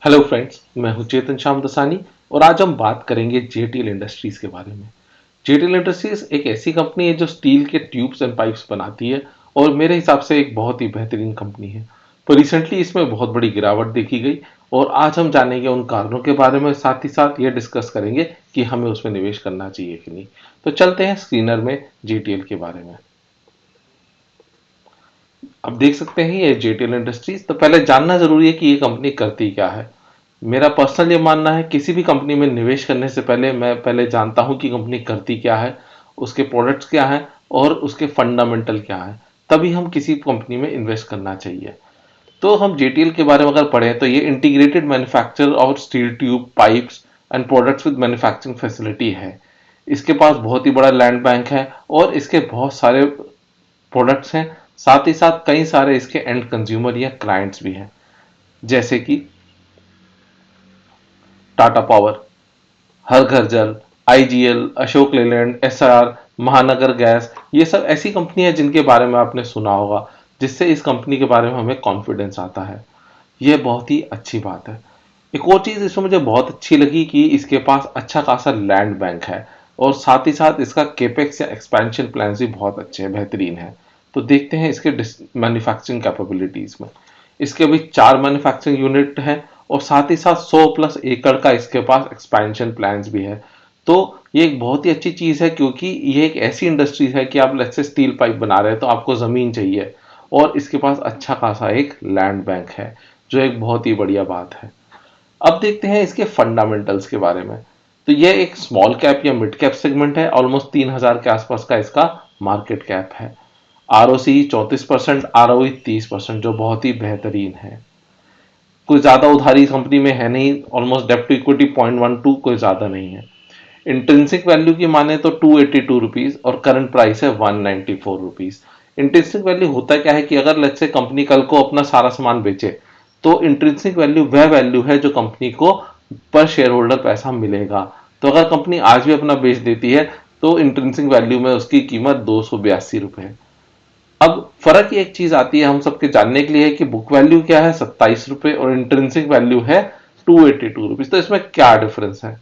Hello friends, मैं हूं चेतन श्याम दसानी और आज हम बात करेंगे जेटीएल इंडस्ट्रीज के बारे में। जेटीएल इंडस्ट्रीज एक ऐसी कंपनी है जो स्टील के ट्यूब्स एंड पाइप्स बनाती है और मेरे हिसाब से एक बहुत ही बेहतरीन कंपनी है। पर रिसेंटली इसमें बहुत बड़ी गिरावट देखी गई और आज हम जानेंगे उन कारणों के बारे में, साथ ही साथ ये डिस्कस करेंगे कि हमें उसमें निवेश करना चाहिए कि नहीं। तो चलते हैं स्क्रीनर में जेटीएल के बारे में। अब देख सकते हैं ये जेटीएल इंडस्ट्रीज। तो पहले जानना जरूरी है कि ये कंपनी करती क्या है। मेरा पर्सनल ये मानना है, किसी भी कंपनी में निवेश करने से पहले मैं पहले जानता हूं कि कंपनी करती क्या है, उसके प्रोडक्ट्स क्या हैं और उसके फंडामेंटल क्या है। तभी हम किसी कंपनी में इन्वेस्ट करना चाहिए। तो हम जेटीएल के बारे में अगर पढ़ें तो ये इंटीग्रेटेड मैन्युफैक्चरर और steel tube pipes and products with manufacturing facility है। इसके पास बहुत ही बड़ा लैंड बैंक है और इसके बहुत सारे प्रोडक्ट्स हैं। साथ ही साथ कई सारे इसके एंड कंज्यूमर या क्लाइंट्स भी हैं, जैसे कि टाटा पावर, हर घर जल, आईजीएल, अशोक लेलैंड, एसआर, महानगर गैस। ये सब ऐसी कंपनी है जिनके बारे में आपने सुना होगा, जिससे इस कंपनी के बारे में हमें कॉन्फिडेंस आता है। यह बहुत ही अच्छी बात है। एक और चीज इसमें मुझे बहुत अच्छी लगी कि इसके पास अच्छा खासा लैंड बैंक है और साथ ही साथ इसका केपेक्स या एक्सपेंशन प्लान भी बहुत अच्छे हैं, बेहतरीन है। तो देखते हैं इसके मैन्युफैक्चरिंग कैपेबिलिटीज में। इसके अभी 4 मैन्युफैक्चरिंग यूनिट हैं और साथ ही साथ 100 प्लस एकड़ का इसके पास एक्सपेंशन प्लान्स भी है। तो ये एक बहुत ही अच्छी चीज है, क्योंकि ये एक ऐसी इंडस्ट्री है कि आप लेट्स से स्टील पाइप बना रहे हैं तो आपको जमीन चाहिए और इसके पास अच्छा खासा एक लैंड बैंक है, जो एक बहुत ही बढ़िया बात है। अब देखते हैं इसके फंडामेंटल्स के बारे में। तो ये एक स्मॉल कैप या मिड कैप सेगमेंट है। ऑलमोस्ट 3000 के आसपास का इसका मार्केट कैप है। आरओसी 34%, आरओई 30%, जो बहुत ही बेहतरीन है। कोई ज्यादा उधारी कंपनी में है नहीं। ऑलमोस्ट डेप्ट टू इक्विटी 0.12, कोई ज्यादा नहीं है। इंट्रिंसिक वैल्यू की माने तो 282 रुपीज और करंट प्राइस है 194 रुपीज। इंट्रिंसिक वैल्यू होता क्या है कि अगर लेट्स से कंपनी कल को अपना सारा सामान बेचे तो इंट्रिंसिक वैल्यू वह वैल्यू है जो कंपनी को पर शेयर होल्डर पैसा मिलेगा। तो अगर कंपनी आज भी अपना बेच देती है तो इंट्रिंसिक वैल्यू में उसकी कीमत 282 रुपए है। अब फर्क ये एक चीज आती है हम सबके जानने के लिए, कि बुक वैल्यू क्या है 27 रुपए और इंट्रिंसिक वैल्यू है 282 रुपीज। तो इसमें क्या डिफरेंस है,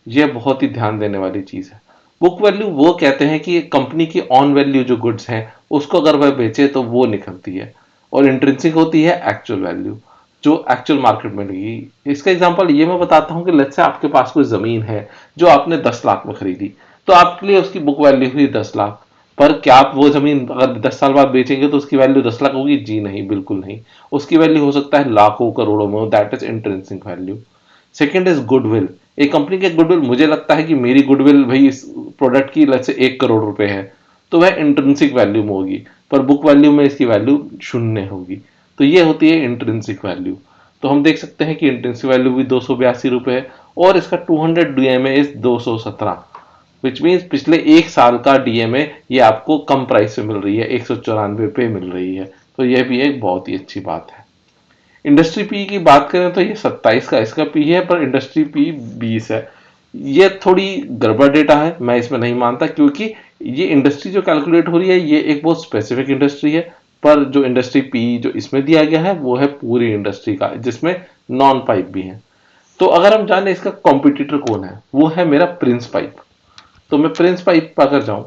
यह बहुत ही ध्यान देने वाली चीज है। बुक वैल्यू वो कहते हैं कि कंपनी की ऑन वैल्यू जो गुड्स हैं उसको अगर वह बेचे तो वो निकलती है, और इंट्रिंसिक होती है एक्चुअल वैल्यू, जो एक्चुअल मार्केट में लगी। इसका एग्जांपल ये मैं बताता हूं कि लेट्स से आपके पास कोई जमीन है जो आपने 10 लाख में खरीदी, तो आपके लिए उसकी बुक वैल्यू हुई 10 लाख। पर क्या आप वो जमीन अगर 10 साल बाद बेचेंगे तो उसकी वैल्यू 10 लाख होगी? जी नहीं, बिल्कुल नहीं। उसकी वैल्यू हो सकता है लाखों करोड़ों में। That is intrinsic value. Second is goodwill. एक कंपनी के गुडविल, मुझे लगता है कि मेरी गुडविल भाई इस प्रोडक्ट की लेट्स से 1 करोड़ रुपए है, तो वह इंट्रिंसिक वैल्यू में होगी, पर बुक वैल्यू में इसकी वैल्यू 0 होगी। तो ये होती है इंट्रिंसिक वैल्यू। तो हम देख सकते हैं कि इंट्रिंसिक वैल्यू भी 282 रुपए है और इसका 200 डीएमए इज 217, विच मीन्स पिछले 1 साल का डीएमए ये आपको कम प्राइस से मिल रही है, 194 पे मिल रही है। तो यह भी एक बहुत ही अच्छी बात है। इंडस्ट्री पी की बात करें तो ये 27 का इसका पी है, पर इंडस्ट्री पी 20 है। ये थोड़ी गड़बड़ डेटा है, मैं इसमें नहीं मानता, क्योंकि ये इंडस्ट्री जो कैलकुलेट हो रही है ये एक बहुत स्पेसिफिक इंडस्ट्री है। पर जो इंडस्ट्री पी जो इसमें दिया गया है वो है पूरी इंडस्ट्री का, जिसमें नॉन पाइप भी है। तो अगर हम जाने इसका कॉम्पिटिटर कौन है, वो है मेरा प्रिंस पाइप। तो मैं प्रिंस पाइप पर अगर जाऊं,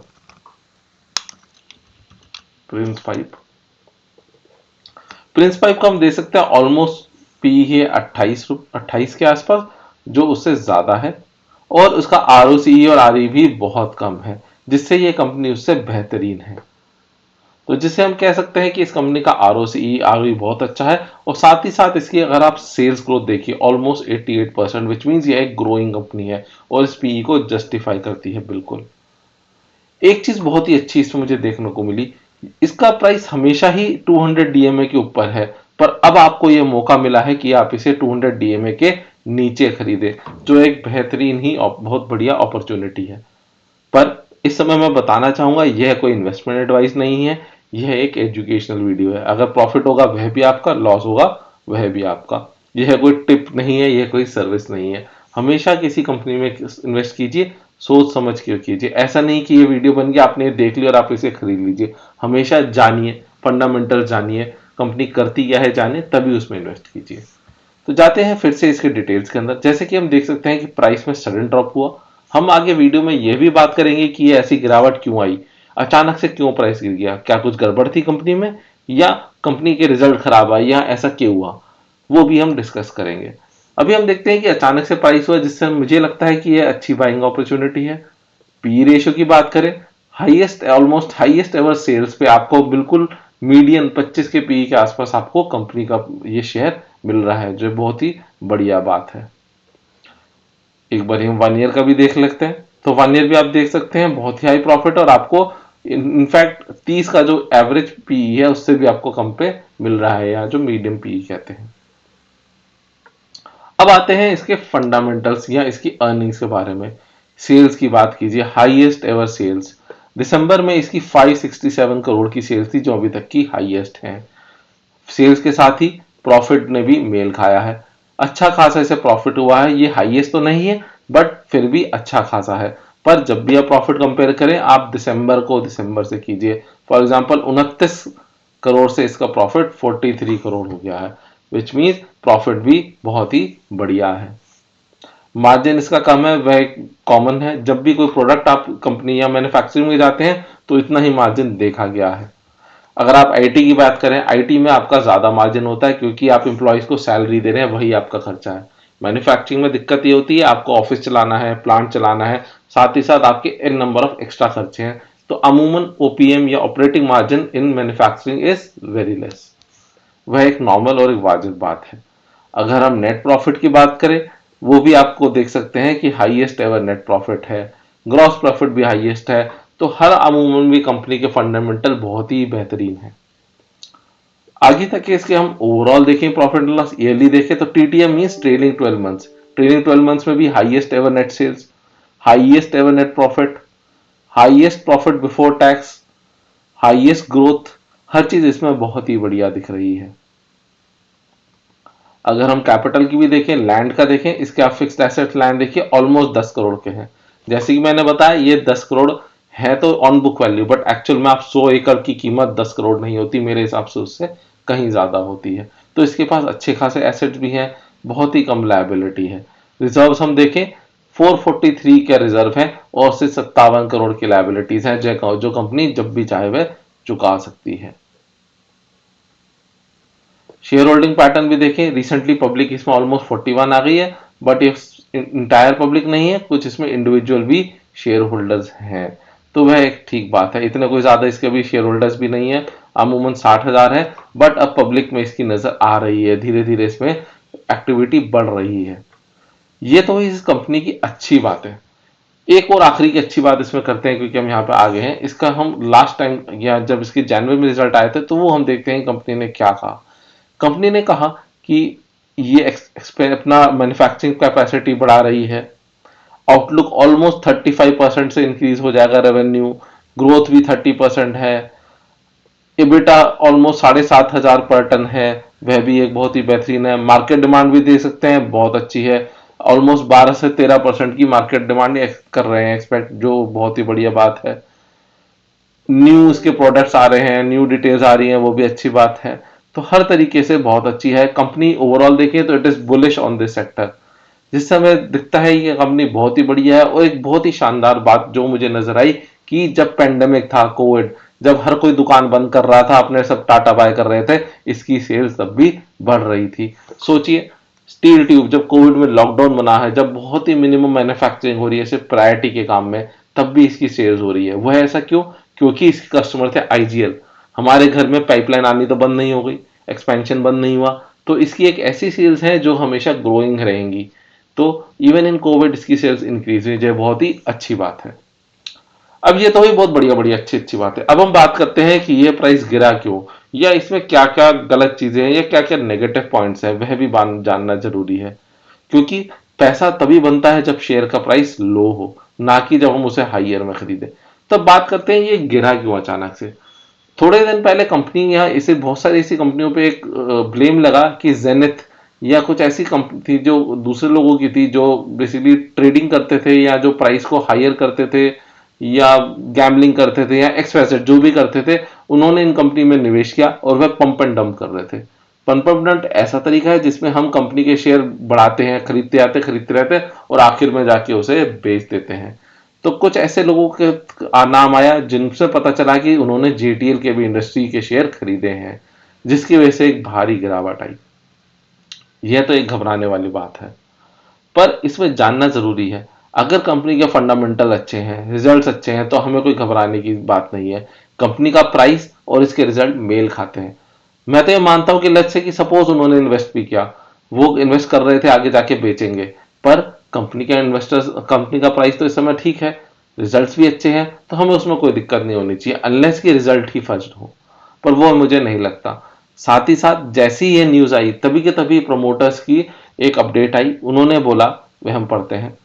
प्रिंस पाइप, प्रिंस पाइप का हम दे सकते हैं ऑलमोस्ट पी है 28 के आसपास, जो उससे ज्यादा है। और उसका आरओसी और आरई भी बहुत कम है, जिससे ये कंपनी उससे बेहतरीन है। तो जिससे हम कह सकते हैं कि इस कंपनी का आरओसी आरओई बहुत अच्छा है। और साथ ही साथ इसकी अगर आप सेल्स ग्रोथ देखिए ऑलमोस्ट 88%, विच मीन्स ये एक ग्रोइंग कंपनी है और इस पीई को जस्टिफाई करती है बिल्कुल। एक चीज बहुत ही अच्छी इसमें मुझे देखने को मिली, इसका प्राइस हमेशा ही 200 डीएमए के ऊपर है, पर अब आपको यह मौका मिला है कि आप इसे 200 डीएमए के नीचे खरीदे, जो एक बेहतरीन ही बहुत बढ़िया अपॉर्चुनिटी है। पर इस समय मैं बताना चाहूंगा यह कोई इन्वेस्टमेंट एडवाइस नहीं है, यह एक एजुकेशनल वीडियो है। अगर प्रॉफिट होगा वह भी आपका, लॉस होगा वह भी आपका। यह कोई टिप नहीं है, यह कोई सर्विस नहीं है। हमेशा किसी कंपनी में इन्वेस्ट कीजिए, सोच समझ के कीजिए। ऐसा नहीं कि ये वीडियो बन गया आपने देख लिया और आप इसे खरीद लीजिए। हमेशा जानिए, फंडामेंटल जानिए, कंपनी करती क्या है जानिए, तभी उसमें इन्वेस्ट कीजिए। तो जाते हैं फिर से इसके डिटेल्स के अंदर। जैसे कि हम देख सकते हैं कि प्राइस में सडन ड्रॉप हुआ। हम आगे वीडियो में यह भी बात करेंगे कि ये ऐसी गिरावट क्यों आई, अचानक से क्यों प्राइस गिर गया, क्या कुछ गड़बड़ थी कंपनी में, या कंपनी के रिजल्ट खराब आए, या ऐसा क्यों हुआ, वो भी हम डिस्कस करेंगे। अभी हम देखते हैं कि अचानक से प्राइस हुआ, जिससे मुझे लगता है कि ये अच्छी बाइंग अपॉर्चुनिटी है। पी रेशियो की बात करें, ऑलमोस्ट हाईएस्ट एवर सेल्स पे आपको बिल्कुल मीडियन 25 के पी के आसपास आपको कंपनी का ये शेयर मिल रहा है, जो बहुत ही बढ़िया बात है। एक बार हम 1 ईयर का भी देख लेते हैं, तो 1 ईयर भी आप देख सकते हैं बहुत ही हाई प्रॉफिट, और आपको इनफैक्ट 30 का जो एवरेज पी है उससे भी आपको कम पे मिल रहा है, या जो मीडियम पी कहते हैं। अब आते हैं इसके फंडामेंटल्स या इसकी अर्निंग्स के बारे में। सेल्स की बात कीजिए, हाईएस्ट एवर सेल्स दिसंबर में इसकी 567 करोड़ की सेल्स थी, जो अभी तक की हाईएस्ट है। सेल्स के साथ ही प्रॉफिट ने भी मेल खाया है, अच्छा खासा इसे प्रॉफिट हुआ है। ये हाईएस्ट तो नहीं है बट फिर भी अच्छा खासा है। पर जब भी आप प्रॉफिट कंपेयर करें, आप दिसंबर को दिसंबर से कीजिए। फॉर एग्जांपल 29 करोड़ से इसका प्रॉफिट 43 करोड़ हो गया है, विच मीन्स प्रॉफिट भी बहुत ही बढ़िया है। मार्जिन इसका कम है, वह कॉमन है। जब भी कोई प्रोडक्ट आप कंपनी या मैन्युफैक्चरिंग में जाते हैं तो इतना ही मार्जिन देखा गया है। अगर आप आईटी की बात करें, आईटी में आपका ज्यादा मार्जिन होता है, क्योंकि आप एम्प्लॉयज को सैलरी दे रहे हैं, वही आपका खर्चा है। मैन्युफैक्चरिंग में दिक्कत ये होती है, आपको ऑफिस चलाना है, प्लांट चलाना है, साथ ही साथ आपके इन नंबर ऑफ एक्स्ट्रा खर्चे हैं। तो अमूमन ओपीएम या operating margin in manufacturing is very less. वह एक नॉर्मल और एक वाजिब बात है। अगर हम नेट प्रॉफिट की बात करें, वो भी आपको देख सकते हैं कि हाईएस्ट एवर नेट प्रॉफिट है, ग्रॉस प्रॉफिट भी हाईएस्ट है। तो हर अमूमन भी कंपनी के फंडामेंटल बहुत ही बेहतरीन है। आगे तक के इसके हम ओवरऑल देखें, प्रॉफिट एंड लॉस ईयरली देखें, तो TTM means trailing 12 months. Trailing 12 months में भी highest ever net sales, highest ever net profit, highest profit before tax, highest growth, हर चीज इसमें बहुत ही बढ़िया दिख रही है। अगर हम कैपिटल की भी देखें, लैंड का देखें, इसके आप फिक्स्ड एसेट लैंड देखिए ऑलमोस्ट 10 करोड़ के हैं। जैसे कि मैंने बताया, ये 10 करोड़ है तो on book value, but actual में आप 100 एकड़ की कीमत 10 करोड़ नहीं होती, मेरे हिसाब से उससे कहीं ज्यादा होती है। तो इसके पास अच्छे खासे एसेट्स भी हैं, बहुत ही कम लायबिलिटी है। रिजर्व्स हम देखें, 443 के रिजर्व है और सिर्फ 57 करोड़ की लायबिलिटीज हैं, जो कंपनी जब भी चाहे वह चुका सकती है। शेयर होल्डिंग पैटर्न भी देखें, रिसेंटली पब्लिक इसमें ऑलमोस्ट 41 आ गई है, बट ये इंटायर पब्लिक नहीं है, कुछ इसमें इंडिविजुअल भी शेयर होल्डर्स हैं। तो वह एक ठीक बात है, इतने कोई ज्यादा इसके भी शेयर होल्डर्स भी नहीं है, अमूमन 60,000 है। बट अब पब्लिक में इसकी नजर आ रही है, धीरे धीरे इसमें एक्टिविटी बढ़ रही है। ये तो इस कंपनी की अच्छी बात है। एक और आखिरी की अच्छी बात इसमें करते हैं, क्योंकि हम यहाँ पे आ गए हैं। इसका हम लास्ट टाइम या जब इसके जनवरी में रिजल्ट आए थे, तो वो हम देखते हैं कंपनी ने क्या कहा। कंपनी ने कहा कि ये अपना मैन्युफैक्चरिंग कैपेसिटी बढ़ा रही है, आउटलुक ऑलमोस्ट 35% से इंक्रीज हो जाएगा, रेवेन्यू ग्रोथ भी 30% है, इबिटा ऑलमोस्ट 7,500 पर टन है, वह भी एक बहुत ही बेहतरीन है। मार्केट डिमांड भी दे सकते हैं, बहुत अच्छी है, ऑलमोस्ट 12 से 13% की मार्केट डिमांड कर रहे हैं एक्सपेक्ट, जो बहुत ही बढ़िया बात है। न्यू इसके प्रोडक्ट्स आ रहे हैं, न्यू डिटेल्स आ रही हैं, वो भी अच्छी बात है। तो हर तरीके से बहुत अच्छी है कंपनी। ओवरऑल देखें तो it is bullish on this sector, जिससे हमें दिखता है ये कंपनी बहुत ही बढ़िया है। और एक बहुत ही शानदार बात जो मुझे नजर आई, कि जब पेंडेमिक था, कोविड, जब हर कोई दुकान बंद कर रहा था, अपने सब टाटा बाय कर रहे थे, इसकी सेल्स तब भी बढ़ रही थी। सोचिए, स्टील ट्यूब जब कोविड में लॉकडाउन बना है, जब बहुत ही मिनिमम मैन्युफैक्चरिंग हो रही है सिर्फ प्रायोरिटी के काम में, तब भी इसकी सेल्स हो रही है। वह ऐसा क्यों? क्योंकि इसके कस्टमर थे आईजीएल। हमारे घर में पाइपलाइन आनी तो बंद नहीं हो गई, एक्सपेंशन बंद नहीं हुआ, तो इसकी एक ऐसी सेल्स है जो हमेशा ग्रोइंग रहेंगी। तो इवन इन कोविड इसकी सेल्स इंक्रीज हुई, जो बहुत ही अच्छी बात है। अब ये तो ही बहुत बढ़िया बढ़िया अच्छी अच्छी बात है। अब हम बात करते हैं कि ये प्राइस गिरा क्यों, या इसमें क्या क्या गलत चीजें हैं, या क्या क्या नेगेटिव पॉइंट्स हैं, वह भी जानना जरूरी है। क्योंकि पैसा तभी बनता है जब शेयर का प्राइस लो हो, ना कि जब हम उसे हाईयर में खरीदें। तब बात करते हैं ये गिरा क्यों अचानक से। थोड़े दिन पहले कंपनी यहाँ इसे बहुत सारी ऐसी कंपनियों पे एक ब्लेम लगा कि जेनिथ या कुछ ऐसी कंपनी थी जो दूसरे लोगों की थी, जो बेसिकली ट्रेडिंग करते थे, या जो प्राइस को हायर करते थे, या गैम्बलिंग करते थे, या एक्सवाइजेड जो भी करते थे, उन्होंने इन कंपनी में निवेश किया और वह पंप एंड डंप कर रहे थे। परमानेंट ऐसा तरीका है जिसमें हम कंपनी के शेयर बढ़ाते हैं, खरीदते रहते हैं और आखिर में जाके उसे बेच देते हैं। तो कुछ ऐसे लोगों के नाम आया जिनसे पता चला कि उन्होंने जेटीएल के भी इंडस्ट्री के शेयर खरीदे हैं, जिसकी वजह से एक भारी गिरावट आई। यह तो एक घबराने वाली बात है, पर इसमें जानना जरूरी है, अगर कंपनी के फंडामेंटल अच्छे हैं, रिजल्ट्स अच्छे हैं, तो हमें कोई घबराने की बात नहीं है। कंपनी का प्राइस और इसके रिजल्ट मेल खाते हैं। मैं तो ये मानता हूं कि लेट्स से कि सपोज उन्होंने इन्वेस्ट भी किया, वो इन्वेस्ट कर रहे थे आगे जाके बेचेंगे, पर कंपनी का प्राइस तो इस समय ठीक है, रिजल्ट्स भी अच्छे हैं, तो हमें उसमें कोई दिक्कत नहीं होनी चाहिए अनलेस कि रिजल्ट ही फर्स्ट हो, पर वो मुझे नहीं लगता। साथ ही साथ जैसी ये न्यूज आई तभी के तभी प्रमोटर्स की एक अपडेट आई, उन्होंने बोला, वह हम पढ़ते हैं।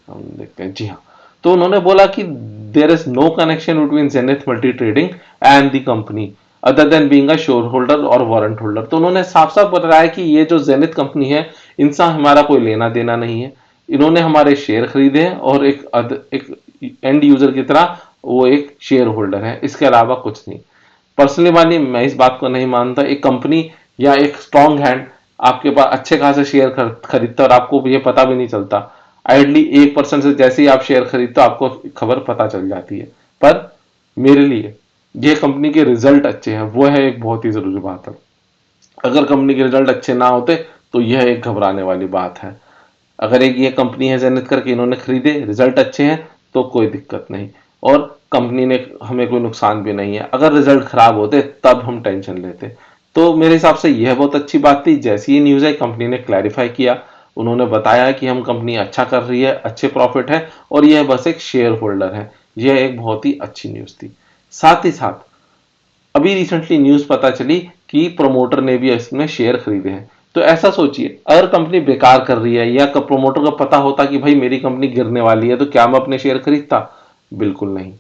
हम देखते हैं, जी हाँ। तो उन्होंने बोला कि there is no connection between Zenith multi trading and the company other than being a shareholder और वारंट होल्डर। तो उन्होंने साफ साफ बताया कि ये जो जेनिथ कंपनी है, इनसे हमारा कोई लेना देना नहीं है। इन्होंने हमारे शेयर खरीदे हैं और एक एंड यूजर की तरह वो एक शेयर होल्डर है, इसके अलावा कुछ नहीं। पर्सनली मानिए, मैं इस बात को नहीं मानता। एक कंपनी या एक स्ट्रॉन्ग हैंड आपके पास अच्छे खासे शेयर खरीदता और आपको ये पता भी नहीं चलता। आइडली 1% से जैसे ही आप शेयर खरीदते हो आपको खबर पता चल जाती है। पर मेरे लिए ये कंपनी के रिजल्ट अच्छे हैं, वो है एक बहुत ही जरूरी बात है। अगर कंपनी के रिजल्ट अच्छे ना होते तो यह एक घबराने वाली बात है। अगर एक ये कंपनी है जेनिथ करके, इन्होंने खरीदे, रिजल्ट अच्छे हैं, तो कोई दिक्कत नहीं और कंपनी ने हमें कोई नुकसान भी नहीं है। अगर रिजल्ट खराब होते तब हम टेंशन लेते। तो मेरे हिसाब से यह बहुत अच्छी बात थी। जैसी ये न्यूज है कंपनी ने क्लैरिफाई किया, उन्होंने बताया कि हम कंपनी अच्छा कर रही है, अच्छे प्रॉफिट है और यह बस एक शेयर होल्डर है। यह एक बहुत ही अच्छी न्यूज थी। साथ ही साथ अभी रिसेंटली न्यूज पता चली कि प्रमोटर ने भी इसमें शेयर खरीदे हैं। तो ऐसा सोचिए, अगर कंपनी बेकार कर रही है या प्रमोटर को पता होता कि भाई मेरी कंपनी गिरने वाली है, तो क्या मैं अपने शेयर खरीदता? बिल्कुल नहीं।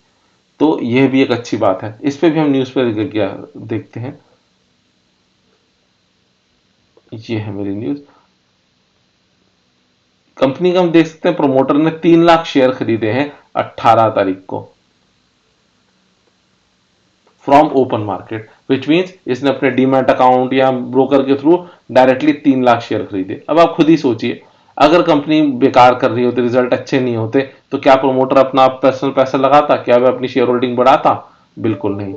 तो यह भी एक अच्छी बात है। इस पे भी हम न्यूज पे देखते हैं। ये है मेरी न्यूज। कंपनी का हम देख सकते हैं, प्रमोटर ने 3 लाख शेयर खरीदे हैं 18 तारीख को from open market, which means इसने अपने डीमैट अकाउंट या ब्रोकर के थ्रू डायरेक्टली 3 लाख शेयर खरीदे। अब आप खुद ही सोचिए, अगर कंपनी बेकार कर रही होती, रिजल्ट अच्छे नहीं होते, तो क्या प्रमोटर अपना पर्सनल पैसा लगाता? क्या वह अपनी शेयर होल्डिंग बढ़ाता? बिल्कुल नहीं।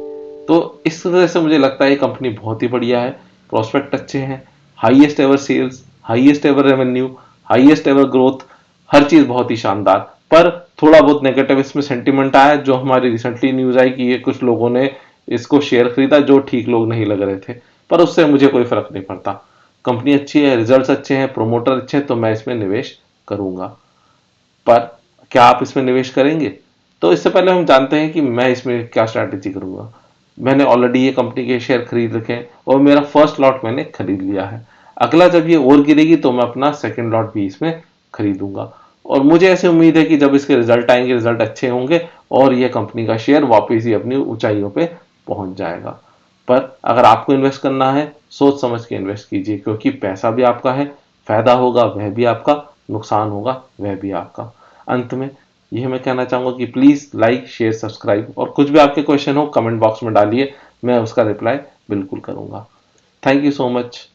तो इस वजह से मुझे लगता है ये कंपनी बहुत ही बढ़िया है, प्रोस्पेक्ट अच्छे हैं, highest ever sales, highest ever revenue, highest ever growth, हर चीज बहुत ही शानदार। पर थोड़ा बहुत नेगेटिव इसमें सेंटिमेंट आया, जो हमारी रिसेंटली न्यूज आई कि ये कुछ लोगों ने इसको शेयर खरीदा जो ठीक लोग नहीं लग रहे थे, पर उससे मुझे कोई फर्क नहीं पड़ता। कंपनी अच्छी है, रिजल्ट्स अच्छे हैं, प्रोमोटर अच्छे हैं, तो मैं इसमें निवेश करूंगा। पर क्या आप इसमें निवेश करेंगे? तो इससे पहले हम जानते हैं कि मैं इसमें क्या स्ट्रैटेजी करूंगा। मैंने ऑलरेडी ये कंपनी के शेयर खरीद रखे हैं और मेरा फर्स्ट लॉट मैंने खरीद लिया है। अगला जब ये और गिरेगी तो मैं अपना सेकंड लॉट भी इसमें खरीदूंगा। और मुझे ऐसी उम्मीद है कि जब इसके रिजल्ट आएंगे, रिजल्ट अच्छे होंगे और ये कंपनी का शेयर वापस ही अपनी ऊंचाइयों पे पहुंच जाएगा। पर अगर आपको इन्वेस्ट करना है, सोच समझ के इन्वेस्ट कीजिए, क्योंकि पैसा भी आपका है, फायदा होगा वह भी आपका, नुकसान होगा वह भी आपका। अंत में यह मैं कहना चाहूंगा कि प्लीज लाइक, शेयर, सब्सक्राइब और कुछ भी आपके क्वेश्चन हो कमेंट बॉक्स में डालिए, मैं उसका रिप्लाई बिल्कुल करूंगा। Thank you so much.